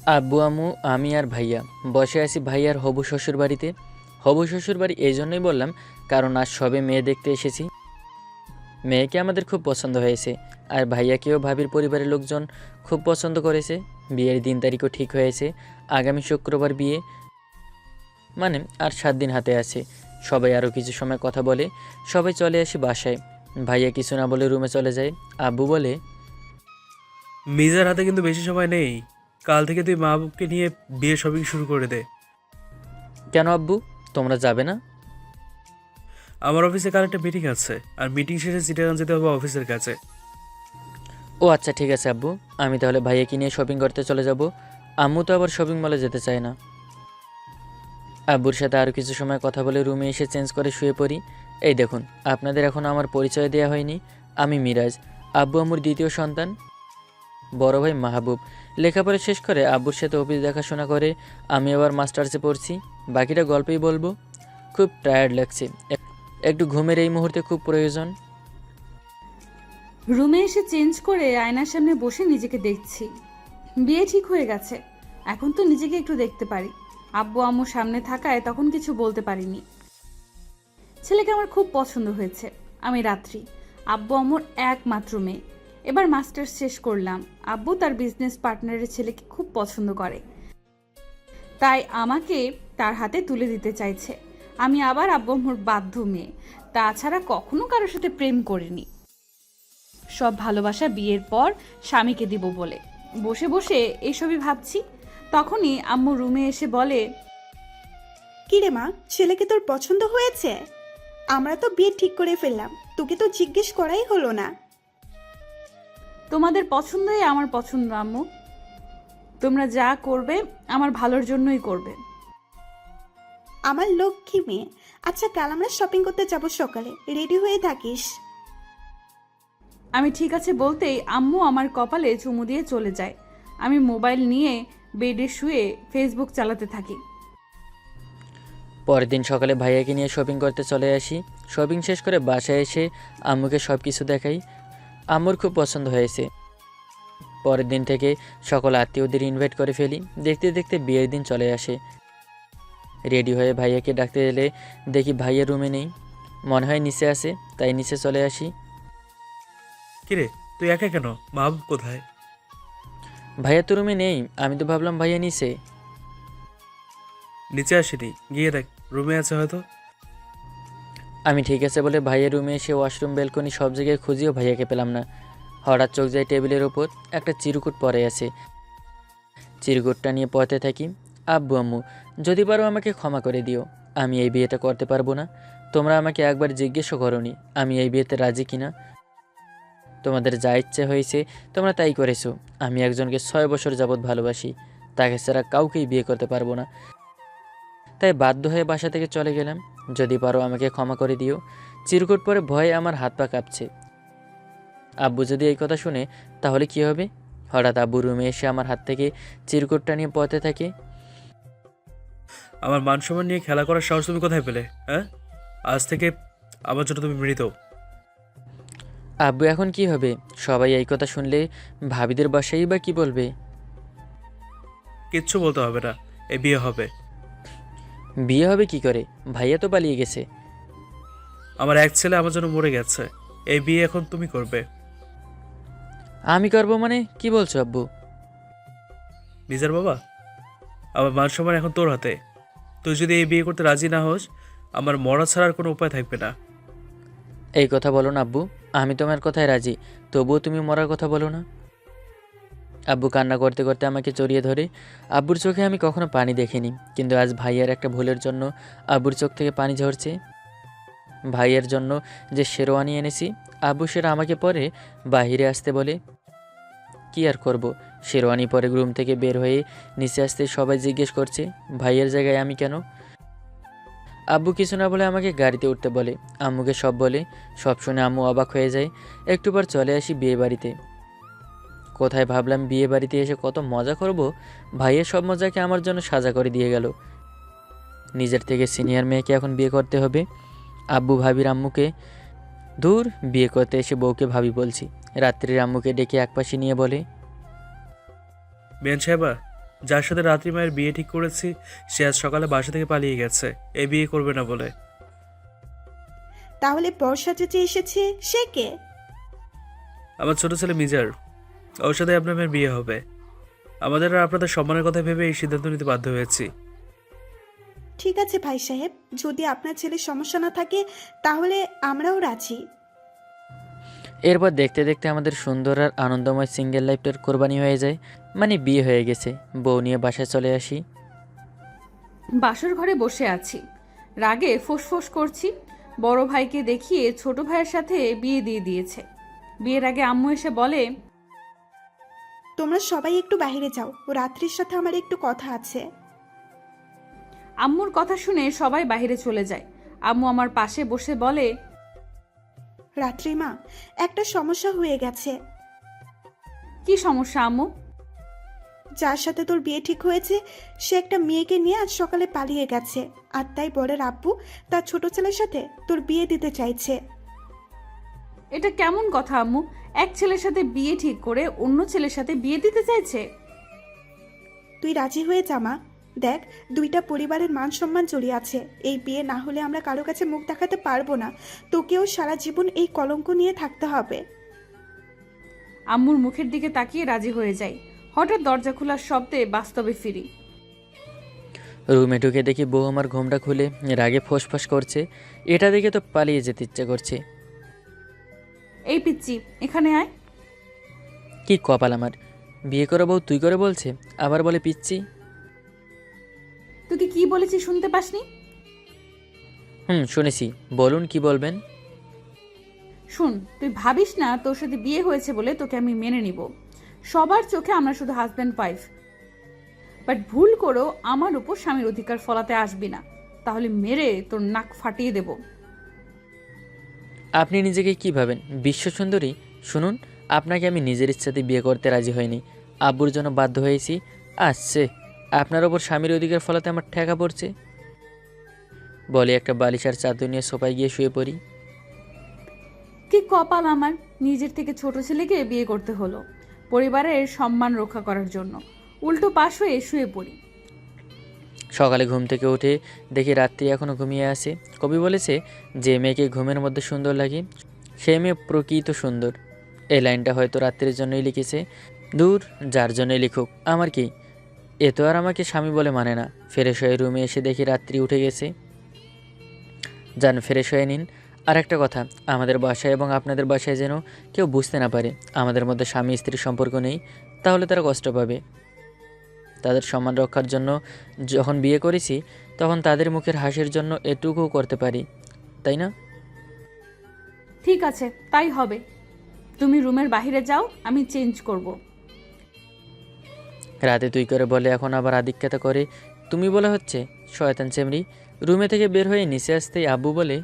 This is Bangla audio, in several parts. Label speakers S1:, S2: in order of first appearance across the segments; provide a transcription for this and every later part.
S1: আব্বু আম্মু আমি আর ভাইয়া বসে আছি ভাইয়ার হবু শ্বশুর বাড়িতে। হবু শ্বশুর বাড়ি এই জন্যই বললাম, কারণ আজ সবে মেয়ে দেখতে এসেছি। মেয়েকে আমাদের খুব পছন্দ হয়েছে, আর ভাইয়াকেও ভাবির পরিবারের লোকজন খুব পছন্দ করেছে। বিয়ের দিন তারিখও ঠিক হয়েছে, আগামী শুক্রবার বিয়ে, মানে আর 7 দিন হাতে আছে। সবাই আরও কিছু সময় কথা বলে সবাই চলে আসি বাসায়। ভাইয়া কিছু না বলে রুমে চলে যায়। আব্বু বলে,
S2: মিজার হাতে কিন্তু বেশি সময় নেই। কাল থেকে তুই মা বাবুকে নিয়ে বিয়ে শপিং শুরু করে দে।
S1: কেন আব্বু, তোমরা যাবে না?
S2: আমার অফিসে কাল একটা মিটিং আছে, আর মিটিং শেষে চিটাগাং যেতে হবে অফিসের কাছে।
S1: ও আচ্ছা, ঠিক আছে আব্বু, আমি তাহলে ভাইয়াকে নিয়ে শপিং করতে চলে যাব। আম্মু তো আবার শপিং মলে যেতে চায় না। আব্বুর সাথে আরও কিছু সময় কথা বলে রুমে এসে চেঞ্জ করে শুয়ে পড়ি। এই দেখুন, আপনাদের এখন আমার পরিচয় দেওয়া হয়নি। আমি মিরাজ, আব্বু আম্মুর দ্বিতীয় সন্তান। বড় ভাই মাহবুব লেখাপড়া শেষ করে আব্বুর সাথে অফিস দেখাশোনা করে। আমি আবার মাস্টার্সে পড়ছি। বাকিটা গল্পেই বলবো। খুব টায়ার্ড লাগছে, একটু ঘুমের এই মুহূর্তে খুব প্রয়োজন।
S3: রুমে এসে চেঞ্জ করে আয়নার সামনে বসে নিজেকে দেখছি। বিয়ে ঠিক হয়ে গেছে, এখন তো নিজেকে একটু দেখতে পারি। আব্বু আম্মু সামনে থাকায় তখন কিছু বলতে পারিনি। ছেলেকে আমার খুব পছন্দ হয়েছে। আমি রাত্রি, আব্বু আম্মুর একমাত্র মেয়ে। এবার মাস্টার্স শেষ করলাম। আব্বু তার বিজনেস পার্টনারের ছেলেকে খুব পছন্দ করে, তাই আমাকে তার হাতে তুলে দিতে চাইছে। আমি আবার আব্বু আম্মুর বাধ্য মেয়ে, তাছাড়া কখনো কারোর সাথে প্রেম করিনি। সব ভালোবাসা বিয়ের পর স্বামীকে দিব বলে বসে বসে এইসবই ভাবছি। তখনই আম্মু রুমে এসে বলে,
S4: কিরে মা, ছেলেকে তোর পছন্দ হয়েছে? আমরা তো বিয়ে ঠিক করে ফেললাম, তোকে তো জিজ্ঞেস করাই হলো না।
S3: তোমাদের পছন্দই আমার পছন্দ আম্মু। তোমরা যা করবে আমার ভালোর জন্যই করবে।
S4: আমার লক্ষ্মী মেয়ে। আচ্ছা, কাল আমরা শপিং করতে যাব, সকালে রেডি হয়ে থাকিস।
S3: আমি ঠিক আছে বলতেই আম্মু আমার কপালে চুমু দিয়ে চলে যায়। আমি মোবাইল নিয়ে বেডে শুয়ে ফেসবুক চালাতে থাকি।
S1: পরের দিন সকালে ভাইয়াকে নিয়ে শপিং করতে চলে আসি। শপিং শেষ করে বাসায় এসে আম্মুকে সব কিছু দেখাই। আম্মুর খুব পছন্দ হয়েছে। পরের দিন থেকে সকল আত্মীয়দের ইনভাইট করে ফেলি। দেখতে দেখতে বিয়ের দিন চলে আসে। রেডি হয়ে ভাইয়াকে ডাকতে এলে দেখি ভাইয়া রুমে নেই, মনে হয় নিচে আসে, তাই নিচে চলে আসি।
S2: কিরে, তুই একা কেন? মা বাবু কোথায়?
S1: ভাইয়া তো রুমে নেই, আমি তো ভাবলাম ভাইয়া নিচে।
S2: নিচে আসেনি, গিয়ে দেখ, রুমে আছে হয়তো।
S1: আমি ঠিক আছে বলে ভাইয়ের রুমে এসে ওয়াশরুম, ব্যালকনি সব জায়গায় খুঁজিও ভাইয়াকে পেলাম না। হঠাৎ চোখ যায় টেবিলের ওপর একটা চিরকুট পড়ে আছে। চিরকুটটা নিয়ে পড়তে থাকি, আব্বু আম্মু, যদি পারো আমাকে ক্ষমা করে দিও, আমি এই বিয়েটা করতে পারবো না। তোমরা আমাকে একবার জিজ্ঞেসও করোনি আমি এই বিয়েতে রাজি কিনা। তোমাদের যা ইচ্ছে হয়েছে তোমরা তাই করেছো। আমি একজনকে 6 বছর যাবৎ ভালোবাসি, তাকে ছাড়া কাউকেই বিয়ে করতে পারবো না। তাই বাধ্য হয়ে বাসা থেকে চলে গেলাম। যদি পারো আমাকে ক্ষমা করে দিও। চিরকুট পরে ভয়ে আমার হাত পা কাঁপছে। আব্বু যদি এই কথা শুনে তাহলে কি হবে? হঠাৎ আব্বু রুমে এসে আমার হাত থেকে চিরকুটটা নিয়ে পড়তে থাকে।
S2: আমার মান সম্মান নিয়ে খেলা করার সাহস তুমি কোথায় পেলে? হ্যাঁ, আজ থেকে আমার জন্য তুমি মৃত।
S1: আব্বু এখন কি হবে? সবাই এই কথা শুনলে ভাবিদের বাসায় বা কি বলবে?
S2: কিচ্ছু বলতে হবে না, এই বিয়ে হবে।
S1: বিয়ে হবে কি করে? ভাইয়া তো পালিয়ে গেছে।
S2: আমার এক ছেলে আমার জন্য মরে গেছে, এই বিয়ে এখন তুমি করবে।
S1: আমি করবো মানে কি বলছো আব্বু?
S2: নিজের বাবা, আমার মান সম্মান এখন তোর হাতে। তুই যদি এই বিয়ে করতে রাজি না হোস, আমার মরা ছাড়ার কোনো উপায় থাকবে না।
S1: এই কথা বলো না আব্বু, আমি তোমার কথায় রাজি, তবুও তুমি মরার কথা বলো না। আব্বু কান্না করতে করতে আমাকে জড়িয়ে ধরে। আব্বুর চোখে আমি কখনো পানি দেখিনি, কিন্তু আজ ভাইয়ার একটা ভুলের জন্য আব্বুর চোখ থেকে পানি ঝরছে। ভাইয়ের জন্য যে শেরওয়ানি এনেছি, আব্বু সেটা আমাকে পরে বাহিরে আসতে বলে। কি আর করব, শেরওয়ানি পরে রুম থেকে বের হয়ে নিচে আসতে সবাই জিজ্ঞেস করছে ভাইয়ের জায়গায় আমি কেন। আব্বু কিছু না বলে আমাকে গাড়িতে উঠতে বলে, আম্মুকে সব বলে। সব শুনে আম্মু অবাক হয়ে যায়। একটু পর চলে আসি বিয়ে বাড়িতে। কোথায় ভাবলাম বিয়ে বাড়িতে এসে কত মজা করব, ভাইয়ের সব মজাকে আমার জন্য সাজা করে দিয়ে গেল। নিজের থেকে সিনিয়র মেয়েকে এখন বিয়ে করতে হবে। আব্বু ভাবির আম্মুকে, দূর, বিয়ে করতে এসে বউকে ভাবি বলছি। রাত্রির আম্মুকে ডেকে একপাশে নিয়ে বলে,
S2: বেন সাহেবা, যার সাথে রাত্রি মায়ের বিয়ে ঠিক করেছি সে আজ সকালে বাসা থেকে পালিয়ে গেছে এই বিয়ে করবে না বলে।
S4: তাহলে বর্ষা যে এসেছে সে কে?
S2: আমার ছোট ছেলে মিজার, ওর সাথে আপনার মেয়ের বিয়ে হবে। আমাদের আর আপনাদের সম্মানের কথা ভেবে এই সিদ্ধান্ত নিতে বাধ্য হয়েছি।
S4: ঠিক আছে ভাই সাহেব, যদি আপনার ছেলের সমস্যা না থাকে তাহলে আমরাও রাজি।
S1: এরপর দেখতে দেখতে আমাদের সুন্দর আর আনন্দময় সিঙ্গেল লাইফটার কোরবানি হয়ে যায়, মানে বিয়ে হয়ে গেছে। বউ নিয়ে বাসায় চলে আসি।
S3: বাসর ঘরে বসে আছি, রাগে ফোঁস করছি। বড় ভাইকে দেখিয়ে ছোট ভাইয়ের সাথে বিয়ে দিয়ে দিয়েছে। বিয়ের আগে আম্মু এসে বলে,
S4: তোমরা সবাই একটু বাইরে যাও, ও রাত্রির সাথে আমার একটু কথা আছে।
S3: আম্মুর কথা শুনে সবাই বাইরে চলে যায়। আম্মু আমার পাশে বসে বলে,
S4: রাত্রি মা, একটা সমস্যা হয়ে গেছে।
S3: কি সমস্যা আম্মু?
S4: যার সাথে তোর বিয়ে ঠিক হয়েছে সে একটা মেয়েকে নিয়ে আজ সকালে পালিয়ে গেছে, আর তাই বরের আব্বু তার ছোট ছেলের সাথে তোর বিয়ে দিতে চাইছে।
S3: এটা কেমন কথা আম্মু? এক ছেলের সাথে বিয়ে ঠিক করে অন্য ছেলের সাথে বিয়ে দিতে চাইছে?
S4: তুই রাজি হয়ে যা মা। দেখ, দুইটা পরিবারের মান সম্মান জড়িয়ে আছে। এই বিয়ে না হলে আমরা কারো কাছে মুখ দেখাতে পারবো না। তোকেও সারা জীবন এই কলঙ্ক নিয়ে থাকতে হবে।
S3: আম্মুর মুখের দিকে তাকিয়ে রাজি হয়ে যাই। হঠাৎ দরজা খোলার শব্দে বাস্তবে ফিরি।
S1: রুমে ঢুকে দেখি বউ আমার ঘোমটা খুলে রাগে ফোঁস করছে। এটা দেখে তো পালিয়ে যেতে ইচ্ছে করছে।
S3: এই পিচ্চি, এখানে আয়।
S1: কি কপাল আমার, বিয়ে করে বউ তুই করে বলছে, আবার বলে পিচ্ছি।
S3: তুই কি বলেছি শুনতে পাসনি?
S1: শুনেছি, বলুন কি বলবেন।
S3: শুন, তুই ভাবিস না তোর সাথে বিয়ে হয়েছে বলে তোকে আমি মেনে নিব। সবার চোখে আমরা শুধু হাজব্যান্ড ওয়াইফ। বাট ভুল করেও আমার উপর স্বামীর অধিকার ফলাতে আসবি না, তাহলে মেরে তোর নাক ফাটিয়ে দেব।
S1: আপনি নিজেকে কি ভাবেন, বিশ্ব সুন্দরী? শুনুন, আপনাকে আমি নিজের ইচ্ছাতে বিয়ে করতে রাজি হইনি, আব্বুর জন্য বাধ্য হয়েছি। আসছে আপনার ওপর স্বামীর অধিকার ফলাতে আমার ঠেকা পড়ছে। বলে একটা বালিশ আর চাদর নিয়ে সোফায় গিয়ে শুয়ে পড়ি।
S3: কি কপাল আমার, নিজের থেকে ছোট ছেলেকে বিয়ে করতে হলো পরিবারের সম্মান রক্ষা করার জন্য। উল্টো পাশ হয়ে শুয়ে পড়ি।
S1: সকালে ঘুম থেকে উঠে দেখি রাত্রি এখনও ঘুমিয়ে আছে। কবি বলেছে, যে মেয়েকে ঘুমের মধ্যে সুন্দর লাগে সে মেয়ে প্রকৃত সুন্দর। এই লাইনটা হয়তো রাত্রির জন্যই লিখেছে। দূর, যার জন্যই লিখুক, আমার কি, এ তো আর আমাকে স্বামী বলে মানে না। ফ্রেশ হয়ে রুমে এসে দেখি রাত্রি উঠে গেছে। যান ফ্রেশ হয়ে নিন। আর একটা কথা, আমাদের বাসায় এবং আপনাদের বাসায় যেন কেউ বুঝতে না পারে আমাদের মধ্যে স্বামী স্ত্রীর সম্পর্ক নেই, তাহলে তারা কষ্ট পাবে। তাদের সম্মান রক্ষার জন্য যখন বিয়ে করেছি তখন তাদের মুখের হাসির জন্য এটুকু করতে পারি, তাই না?
S3: ঠিক আছে, তাই হবে। তুমি রুমের বাইরে যাও, আমি চেঞ্জ করব।
S1: রাতে তুই করে বলে, এখন আবার আধিক্যতা করে তুমি বলা হচ্ছে। শয়তান চেমড়ি। রুমে থেকে বের হয়ে নিচে আসতেই আব্বু বলে,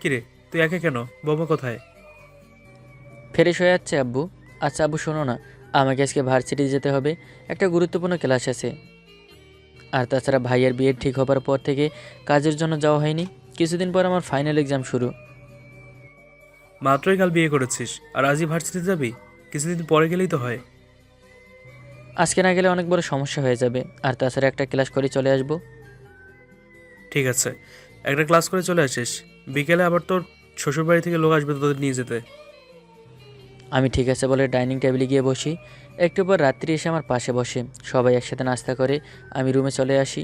S2: কিরে তুই একা কেন, বৌমা কোথায়?
S1: ফ্রেশ হয়ে যাচ্ছে আব্বু। আচ্ছা আব্বু শোনো না, আমাকে আজকে ভার্সিটি যেতে হবে, একটা গুরুত্বপূর্ণ ক্লাস আছে। আর তাছাড়া ভাইয়ের বিয়ে ঠিক হবার পর থেকে কাজের জন্য যাওয়া হয়নি। কিছুদিন পর আমার ফাইনাল এক্সাম শুরু।
S2: মাত্রই কাল বিয়ে করেছিস আর আজই ভার্সিটিতে যাবি? কিছুদিন পরে গেলেই তো হয়।
S1: আজকে না গেলে অনেক বড় সমস্যা হয়ে যাবে। আর তাছাড়া একটা ক্লাস করে চলে আসবো।
S2: ঠিক আছে, একটা ক্লাস করে চলে আসিস। বিকেলে আবার তোর শ্বশুরবাড়ি থেকে লোক আসবে তোদের নিয়ে যেতে।
S1: আমি ঠিক আছে বলে ডাইনিং টেবিলে গিয়ে বসি। একটু পর রাত্রি এসে আমার পাশে বসে, সবাই একসাথে নাস্তা করে আমি রুমে চলে আসি।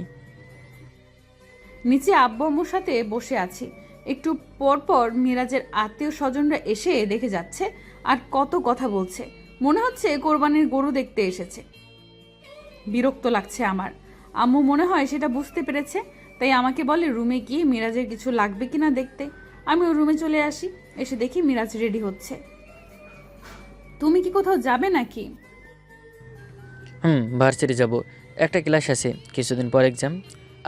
S3: নিচে আব্বু আম্মুর সাথে বসে আছি। একটু পর পর মিরাজের আত্মীয় স্বজনরা এসে দেখে যাচ্ছে আর কত কথা বলছে। মনে হচ্ছে কোরবানির গরু দেখতে এসেছে। বিরক্ত লাগছে আমার। আম্মু মনে হয় সেটা বুঝতে পেরেছে, তাই আমাকে বলে রুমে গিয়ে মিরাজের কিছু লাগবে কিনা দেখতে। আমি ওর রুমে চলে আসি। এসে দেখি মিরাজ রেডি হচ্ছে। তুমি কি কোথাও যাবে নাকি?
S1: ভার্সিটি যাব, একটা ক্লাস আছে, কিছুদিন পর এক্সাম।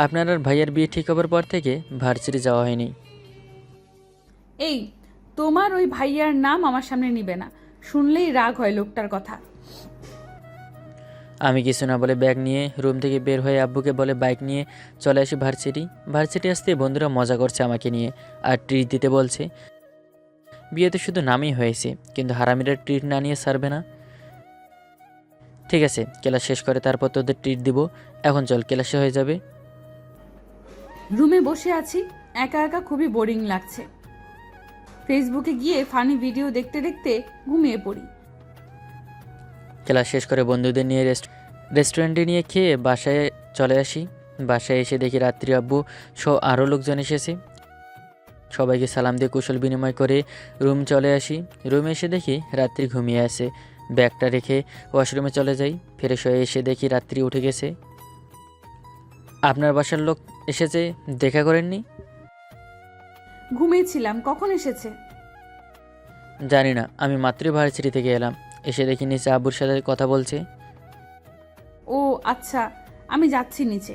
S1: আপনার আর ভাইয়ের বিয়ে ঠিক হবার পর থেকে ভার্সিটি যাওয়া হয়নি।
S3: এই, তোমার ওই ভাইয়ার নাম আমার সামনে নিবে না, শুনলেই রাগ হয় লোকটার কথা।
S1: আমি কিছু না বলে ব্যাগ নিয়ে রুম থেকে বের হয়ে আব্বুকে বলে বাইক নিয়ে চলে আসি ভার্সিটি। ভার্সিটি আসতে বন্ধুরা মজা করছে আমাকে নিয়ে আর ট্রিট দিতে বলছে। বিয়েতে শুধু নামই হয়েছে, কিন্তু হারামিরা ট্রিট না নিয়ে ছাড়বে না। ঠিক আছে, ক্লাস শেষ করে তারপর তোদের ট্রিট দিব। এখন চল, ক্লাসে হয়ে যাবে।
S3: রুমে বসে আছি, একা একা খুবই বোরিং লাগছে। ফেসবুকে গিয়ে ফানি ভিডিও দেখতে দেখতে ঘুমিয়ে পড়ি।
S1: ক্লাস শেষ করে বন্ধুদের নিয়ে রেস্টুরেন্টে নিয়ে খেয়ে বাসায় চলে আসি। বাসায় এসে দেখি রাত্রি আব্বু সহ আরও লোকজন এসেছে। সবাইকে সালাম দিয়ে কুশল বিনিময় করে রুম চলে আসি। রুমে এসে দেখি রাত্রি ঘুমিয়ে আছে। ব্যাগটা রেখে ওয়াশরুমে চলে যাই। ফ্রেশ হয়ে এসে দেখি রাত্রি উঠে গেছে। আপনার বাসার লোক এসেছে, দেখা করেননি?
S3: ঘুমিয়েছিলাম, কখন এসেছে?
S1: জানি না, আমি মাত্রই ভার্সিটি থেকে এলাম। এসে দেখি নিচে আব্বুর সাথে কথা বলছে।
S3: ও আচ্ছা, আমি যাচ্ছি নিচে।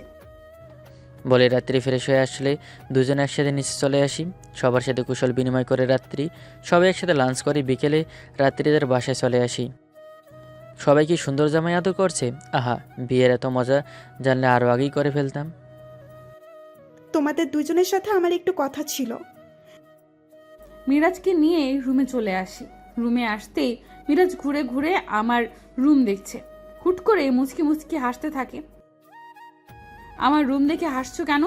S1: বলে রাত্রি ফ্রেশ হয়ে আসলে দুজনে একসাথে নিচে চলে আসি। সবার সাথে কুশল বিনিময় করে রাত্রি সবাই একসাথে লাঞ্চ করে বিকেলে রাত্রিদের বাসায় চলে আসি। সবাই কি সুন্দর জামাই আদর করছে! আহা, বিয়ের এত মজা জানলে আরও আগেই করে ফেলতাম।
S4: তোমাদের দুজনের সাথে আমার একটু কথা ছিল।
S3: মিরাজকে নিয়ে রুমে চলে আসি। রুমে আসতেই মিরাজ ঘুরে ঘুরে আমার রুম দেখছে। হুট করে মুচকি মুচকি হাসতে থাকে। আমার রুম দেখে হাসছো কেন?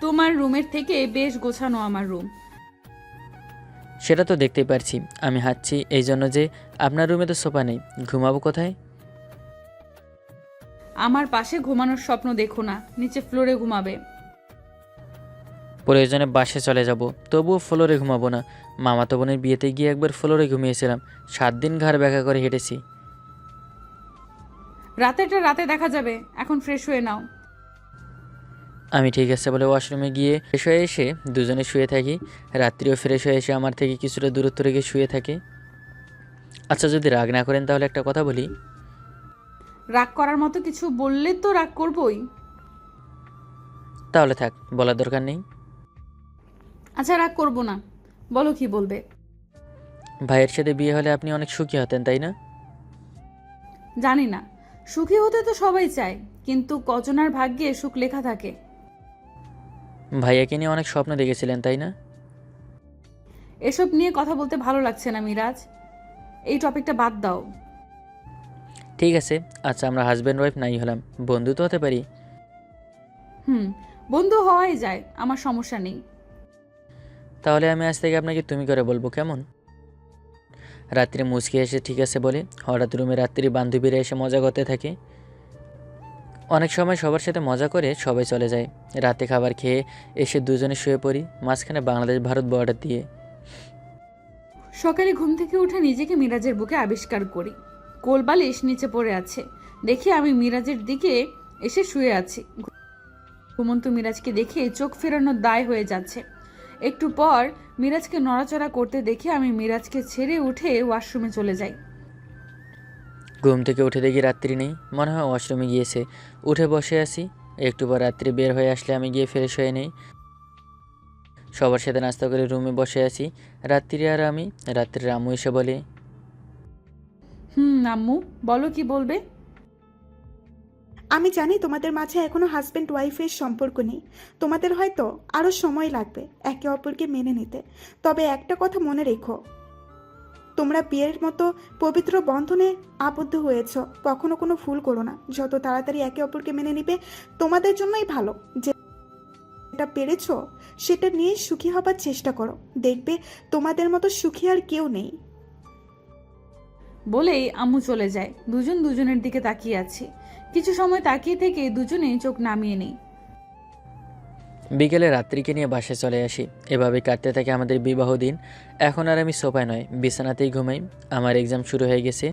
S3: তোমার রুমের থেকে বেশ গোছানো আমার রুম।
S1: সেটা তো দেখতেই পারছি। আমি হাঁটছি এই জন্য যে আপনার রুমে তো সোফা নেই, ঘুমাবো কোথায়?
S3: আমার পাশে ঘুমানোর স্বপ্ন দেখো না, নিচে ফ্লোরে ঘুমাবে।
S1: প্রয়োজনে বাসে চলে যাব, তবুও ফ্লোরে ঘুমাবো না। মামাতো বোনের বিয়েতে গিয়ে একবার ফ্লোরে ঘুমিয়েছিলাম, 7 দিন ঘাড় ব্যাকা করে হেঁটেছি।
S3: রাতেরটা রাতে দেখা যাবে, এখন ফ্রেশ হয়ে নাও।
S1: আমি ঠিক আছে বলে ওয়াশরুমে গিয়ে ফ্রেশ হয়ে এসে দুজনে শুয়ে থাকি। রাত্রিও ফ্রেশ হয়ে এসে আমার থেকে কিছুটা দূরত্ব রেখে শুয়ে থাকে। আচ্ছা, যদি রাগ না করেন তাহলে একটা কথা বলি।
S3: রাগ করার মতো কিছু বললে তো রাগ করবই।
S1: তাহলে থাক, বলার দরকার নেই।
S3: আচ্ছা, রাগ করবো না, বলো কি বলবে।
S1: ভাইয়ের সাথে বিয়ে হলে আপনি অনেক সুখী হতেন, তাই না?
S3: জানি না, সুখী হতে তো সবাই চায়, কিন্তু কজনার ভাগ্যে সুখ লেখা থাকে।
S1: ভাইয়াকে নিয়ে অনেক স্বপ্ন দেখেছিলেন, তাই না?
S3: এসব নিয়ে কথা বলতে ভালো লাগছে না মিরাজ, এই টপিকটা বাদ দাও।
S1: ঠিক আছে, আচ্ছা আমরা হাজব্যান্ড ওয়াইফ নাই হলাম, বন্ধু তো হতে পারি।
S3: বন্ধু হওয়াই যায়, আমার সমস্যা নেই।
S1: তাহলে আমি আজ থেকে আপনাকে তুমি করে বলবো, কেমন? রাত্রে মুচকি এসে ঠিক আছে বলে হঠাৎ রুমে রাত্রি বান্ধবীরা এসে মজা করতে থাকে। অনেক সময় সবার সাথে মজা করে সবাই চলে যায়। রাতে খাবার খেয়ে এসে দুজনে শুয়ে পড়ি মাঝখানে বাংলাদেশ ভারত বর্ডার দিয়ে।
S3: সকালে ঘুম থেকে উঠে নিজেকে মিরাজের বুকে আবিষ্কার করি। কোলবালিশ নিচে পড়ে আছে, দেখি আমি মিরাজের দিকে এসে শুয়ে আছি। ঘুমন্ত মিরাজকে দেখে চোখ ফেরানোর দায় হয়ে যাচ্ছে। একটু পর মিরাজকে নড়াচড়া করতে দেখে আমি মিরাজকে ছেড়ে উঠে ওয়াশরুমে চলে যাই।
S1: ঘুম থেকে উঠে দেখি রাত্রি নেই, মনে হয় ওয়াশরুমে গিয়েছে। উঠে বসে আছি। একটু পর রাত্রি বের হয়ে আসলে আমি গিয়ে ফ্রেশ হয়ে নেই। সবার সাথে নাস্তা করে রুমে বসে আছি, রাত্রি আর আমি। রাত্রির আম্মু এসে বলে,
S3: আম্মু বলো কি বলবে।
S4: আমি জানি তোমাদের মাঝে এখনো হাজব্যান্ড ওয়াইফের সম্পর্ক নেই, তোমাদের হয়তো আরও সময় লাগবে একে অপরকে মেনে নিতে। তবে একটা কথা মনে রেখো, তোমরা বিয়ের মতো পবিত্র বন্ধনে আবদ্ধ হয়েছ, কখনো কোনো ভুল করো না। যত তাড়াতাড়ি একে অপরকে মেনে নিবে তোমাদের জন্যই ভালো। যেটা পেরেছো সেটা নিয়ে সুখী হবার চেষ্টা করো, দেখবে তোমাদের মতো সুখী আর কেউ নেই।
S3: বলেই আম্মু চলে যায়। দুজন দুজনের দিকে তাকিয়ে আছি। কিছু সময় তাকিয়ে থেকে দুজনেই চোখ নামিয়ে নেই।
S1: বিকেলে রাত্রিকে নিয়ে বাসায় চলে আসি। এভাবে কাটতে থাকে আমাদের বিবাহ দিন। এখন আর আমি সোফায় নয়, বিছানাতেই ঘুমাই। আমার এক্সাম শুরু হয়ে গেছে,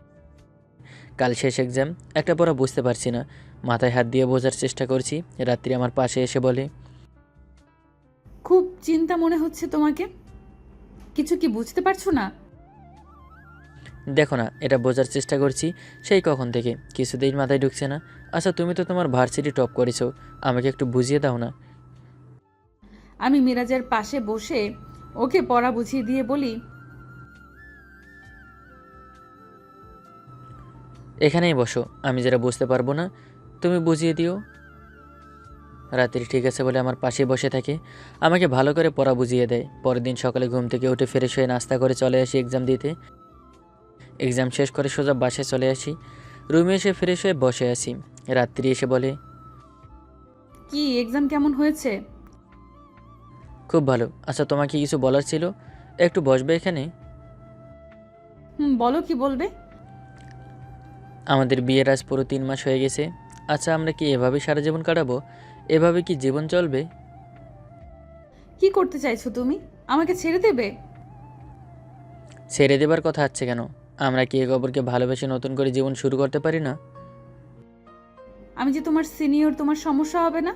S1: কাল শেষ এক্সাম। একটা পড়া বুঝতে পারছি না, মাথায় হাত দিয়ে বোঝার চেষ্টা করছি। রাত্রি আমার পাশে এসে বলে,
S3: খুব চিন্তা মনে হচ্ছে তোমাকে, কিছু কি বুঝতে পারছো না?
S1: দেখো না, এটা বোঝার চেষ্টা করছি সেই কখন থেকে, কিছুতেই মাথায় ঢুকছে না। আচ্ছা, তুমি তো তোমার ভার্সিটি টপ করেছো, আমাকে একটু বুঝিয়ে দাও না।
S3: আমি মিরাজের পাশে বসে ওকে পড়া বুঝিয়ে দিয়ে বলি,
S1: এখানেই বসো, আমি যেটা বুঝতে পারবো না তুমি বুঝিয়ে দিও। রাত্রি ঠিক আছে বলে আমার পাশে বসে থাকে, আমাকে ভালো করে পড়া বুঝিয়ে দেয়। পরের দিন সকালে ঘুম থেকে উঠে ফ্রেশ হয়ে নাস্তা করে চলে আসি এক্সাম দিতে। এক্সাম শেষ করে সোজা বাসায় চলে আসি। রুমে এসে ফ্রেশ হয়ে বসে আছি। রাত্রি এসে বলে,
S3: কি এক্সাম কেমন হয়েছে?
S1: খুব ভালো। আচ্ছা, তোমাকে কিছু বলার ছিল, একটু বসবে এখানে?
S3: বলো, কি বলবে?
S1: আমাদের বিয়ের আজ পুরো 3 মাস হয়ে গেছে। আচ্ছা, আমরা কি এভাবে সারা জীবন কাটাবো? এভাবে কি জীবন চলবে?
S3: কি করতে চাইছো তুমি? আমাকে ছেড়ে দেবে?
S1: ছেড়ে দেবার কথা আছে কেন? আমরা কি একে অপরকে ভালোবেসে নতুন করে জীবন শুরু করতে পারি না?
S3: আমি যে তোমার সিনিয়র, তোমার সমস্যা হবে না?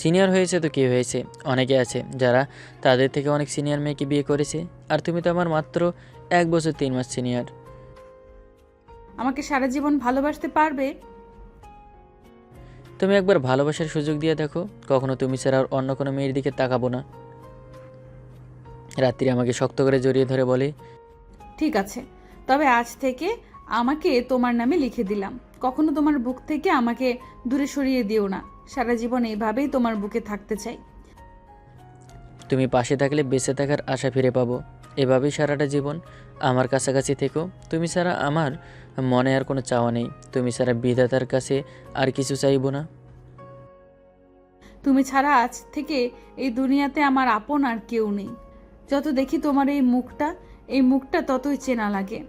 S1: সিনিয়র হয়েছে তো কী হয়েছে? অনেকে আছে যারা তাদের থেকে অনেক সিনিয়র মেয়েকে বিয়ে করেছে, আর তুমি তো আমার মাত্র 1 বছর 3 মাস সিনিয়র।
S3: আমাকে সারা জীবন ভালোবাসতে পারবে?
S1: তুমি একবার ভালোবাসার সুযোগ দিয়ে দেখো, কখনো তুমি ছাড়া আর অন্য কোনো মেয়ের দিকে তাকাবো না। রাত্রি আমাকে শক্ত করে জড়িয়ে ধরে বলে,
S3: ঠিক আছে, তবে আজ থেকে আমাকে তোমার নামে লিখে দিলাম। কখনো তোমার বুক থেকে আমাকে দূরে সরিয়ে দিও না। সারা জীবন এইভাবেই তোমার বুকে থাকতে চাই।
S1: তুমি পাশে থাকলে বেঁচে থাকার আশা ফিরে পাবো। এভাবেই সারাটা জীবন আমার কাছাকাছি থেকো। তুমি ছাড়া আমার মনে আর কোনো চাওয়া নেই। তুমি ছাড়া বিধাতার কাছে আর কিছু চাইবো না।
S3: তুমি ছাড়া আজ থেকে এই দুনিয়াতে আমার আপন আর কেউ নেই। যত দেখি তোমার এই মুখটা ততই চেনা লাগে।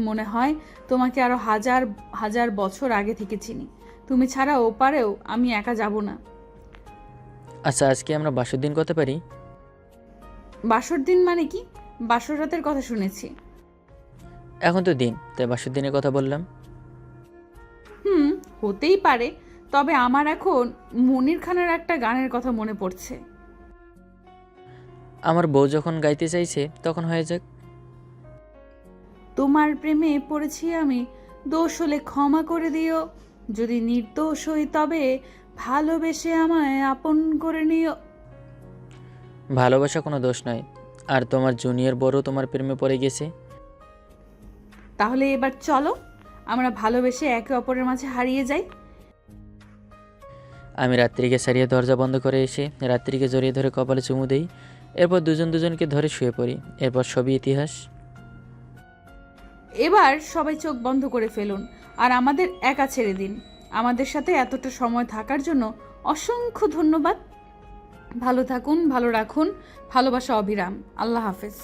S3: মনে হয় তোমাকে আরো হাজার হাজার বছর আগে থেকে চিনি। তুমি ছাড়া ওপারেও আমি একা যাব না।
S1: আচ্ছা, আজকে আমরা বাসর দিন করতে পারি?
S3: বাসর দিন মানে কি? বাসর রাতের কথা শুনেছি।
S1: এখন তো দিন, তাই বাসর দিনের কথা বললাম।
S3: হতেই পারে, তবে আমার এখন মনির খানের একটা গানের কথা মনে পড়ছে।
S1: আমার বউ যখন গাইতে চাইছে তখন হয়ে যাক।
S3: তোমার প্রেমে পড়েছি আমি, দোষ হলে ক্ষমা করে দিও। যদি নির্দোষ হই তবে ভালোবেসে আমায় আপন করে নিও।
S1: ভালোবাসা কোনো দোষ নয়, আর তোমার জুনিয়র বড় তোমার প্রেমে পড়ে গেছে।
S3: তাহলে এবার চলো, আমরা ভালোবেসে একে অপরের মাঝে হারিয়ে যাই।
S1: আমি রাত্রিকে সারিয়ে দরজা বন্ধ করে এসে রাত্রিকে জড়িয়ে ধরে কপালে চুমু দেই। এরপর দুজন দুজনকে ধরে শুয়ে পড়ি। এরপর সবই ইতিহাস।
S3: এবার সবাই চোখ বন্ধ করে ফেলুন আর আমাদের একা ছেড়ে দিন। আমাদের সাথে এতটা সময় থাকার জন্য অসংখ্য ধন্যবাদ। ভালো থাকুন, ভালো রাখুন। ভালোবাসা অবিরাম। আল্লাহ হাফেজ।